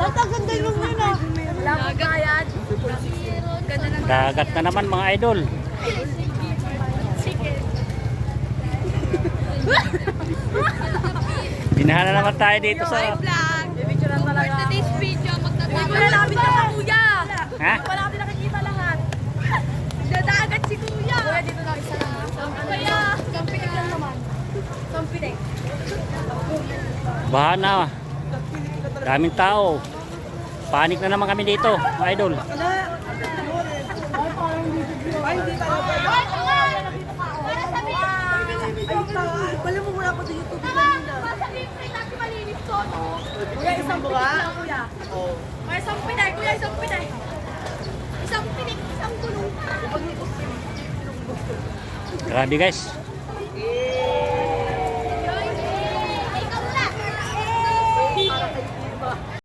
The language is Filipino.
Tataganda yung yun ah. Wala akong bayad. Dagat na naman mga idol. Binahan na naman tayo dito sa... Picturean talaga. For today's video, magtatapos. Wala namin na kuya. Ha? Wala namin nakikita lahat. Nadagat si kuya. Kuya, dito lang isa lang. Kuya. Sampinig lang naman. Sampinig. Baha na. Daming tao. Panik na naman kami dito mga idol. Wala mo muna ako sa YouTube kanina. Kuya, isang buka? Kuya. Kuya, isang pinay. Kuya, isang pinay. Isang pinig, isang gulong. Grabe guys.